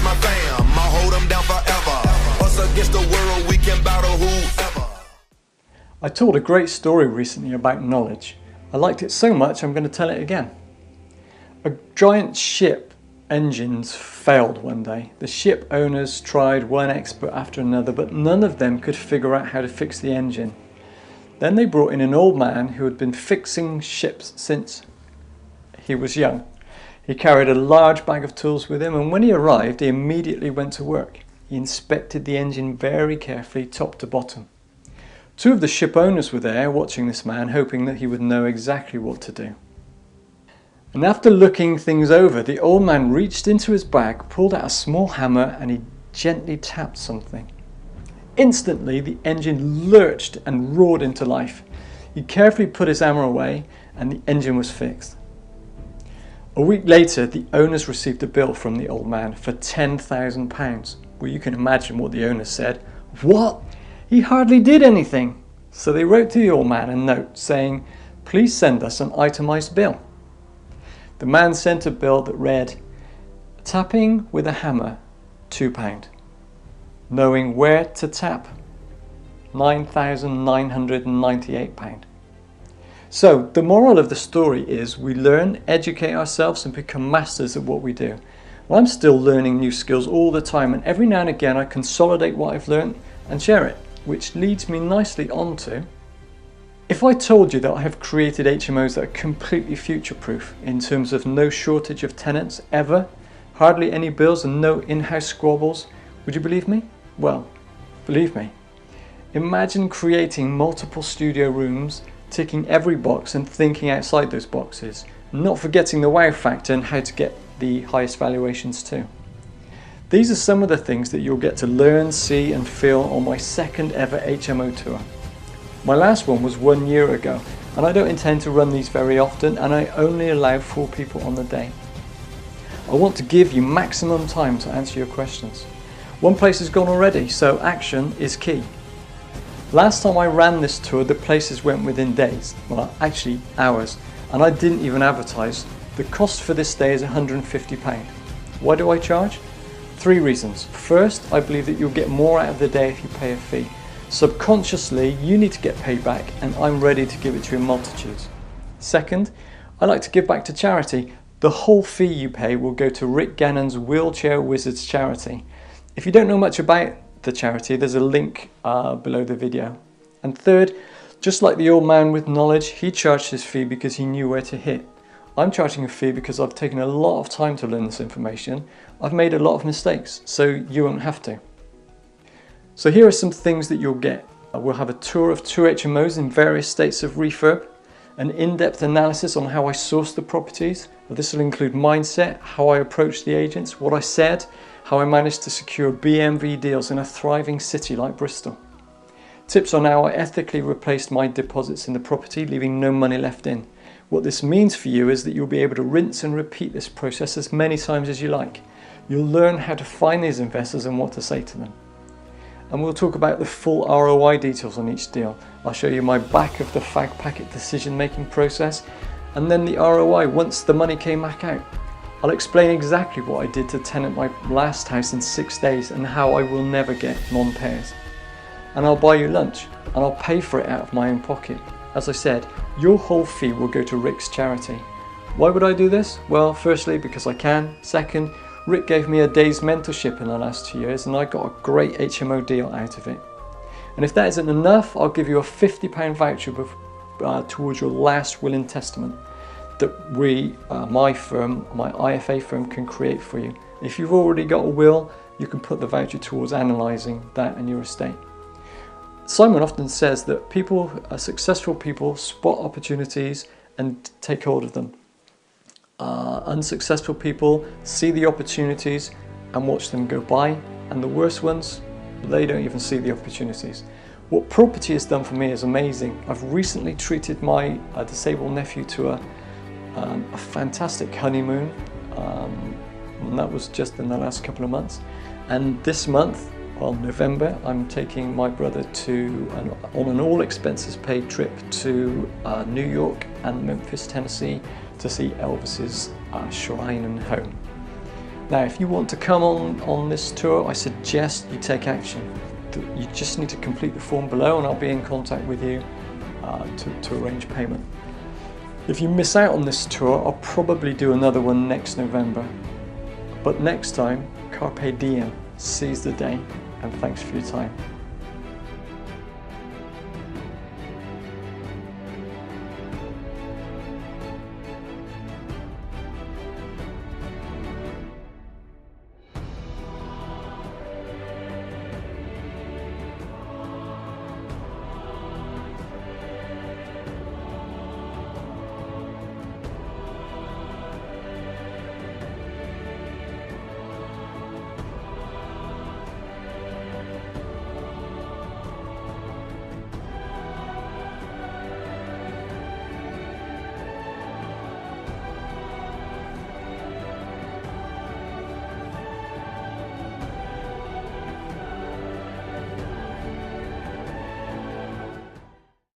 my fam. I'll hold them down forever. Us against the world, we can battle whoever. I told a great story recently about knowledge. I liked it so much I'm going to tell it again. A giant ship engines failed one day. The ship owners tried one expert after another, but none of them could figure out how to fix the engine. Then they brought in an old man who had been fixing ships since he was young. He carried a large bag of tools with him, and when he arrived, he immediately went to work. He inspected the engine very carefully, top to bottom. Two of the ship owners were there watching this man, hoping that he would know exactly what to do. And after looking things over, the old man reached into his bag, pulled out a small hammer, and he gently tapped something. Instantly, the engine lurched and roared into life. He carefully put his hammer away, and the engine was fixed. A week later, the owners received a bill from the old man for £10,000. Well, you can imagine what the owners said. What? He hardly did anything. So they wrote to the old man a note saying, please send us an itemised bill. The man sent a bill that read, tapping with a hammer, £2. Knowing where to tap, £9,998. So the moral of the story is we learn, educate ourselves and become masters at what we do. Well, I'm still learning new skills all the time, and every now and again I consolidate what I've learned and share it, which leads me nicely on to, if I told you that I have created HMOs that are completely future-proof in terms of no shortage of tenants ever, hardly any bills and no in-house squabbles, would you believe me? Well, believe me. Imagine creating multiple studio rooms, ticking every box and thinking outside those boxes, not forgetting the wow factor and how to get the highest valuations too. These are some of the things that you'll get to learn, see and feel on my second ever HMO tour. My last one was 1 year ago, and I don't intend to run these very often, and I only allow 4 people on the day. I want to give you maximum time to answer your questions. One place has gone already, so action is key. Last time I ran this tour, the places went within days, well actually hours, and I didn't even advertise. The cost for this day is £150. Why do I charge? 3 reasons. First, I believe that you'll get more out of the day if you pay a fee. Subconsciously, you need to get paid back, and I'm ready to give it to you in multitudes. Second, I like to give back to charity. The whole fee you pay will go to Rick Gannon's Wheelchair Wizards charity. If you don't know much about the charity, there's a link below the video. And third, just like the old man with knowledge, he charged his fee because he knew where to hit. I'm charging a fee because I've taken a lot of time to learn this information. I've made a lot of mistakes, so you won't have to. So here are some things that you'll get. We'll have a tour of 2 HMOs in various states of refurb, an in-depth analysis on how I source the properties. This will include mindset, how I approach the agents, what I said, how I managed to secure BMV deals in a thriving city like Bristol. Tips on how I ethically replaced my deposits in the property, leaving no money left in. What this means for you is that you'll be able to rinse and repeat this process as many times as you like. You'll learn how to find these investors and what to say to them. And we'll talk about the full ROI details on each deal. I'll show you my back of the fag packet decision making process, and then the ROI once the money came back out. I'll explain exactly what I did to tenant my last house in 6 days and how I will never get non-payers. And I'll buy you lunch, and I'll pay for it out of my own pocket. As I said, your whole fee will go to Rick's charity. Why would I do this? Well, firstly, because I can. Second, Rick gave me a day's mentorship in the last 2 years, and I got a great HMO deal out of it. And if that isn't enough, I'll give you a £50 voucher towards your last will and testament that my firm, my IFA firm, can create for you. If you've already got a will, you can put the voucher towards analysing that and your estate. Simon often says that successful people spot opportunities and take hold of them. Unsuccessful people see the opportunities and watch them go by, and the worst ones, they don't even see the opportunities. What property has done for me is amazing. I've recently treated my disabled nephew to a fantastic honeymoon, and that was just in the last couple of months. And this month, November, I'm taking my brother on an all expenses paid trip to New York and Memphis, Tennessee to see Elvis's shrine and home. Now, if you want to come on this tour, I suggest you take action. You just need to complete the form below and I'll be in contact with you to arrange payment. If you miss out on this tour, I'll probably do another one next November. But next time, carpe diem, seize the day, and thanks for your time.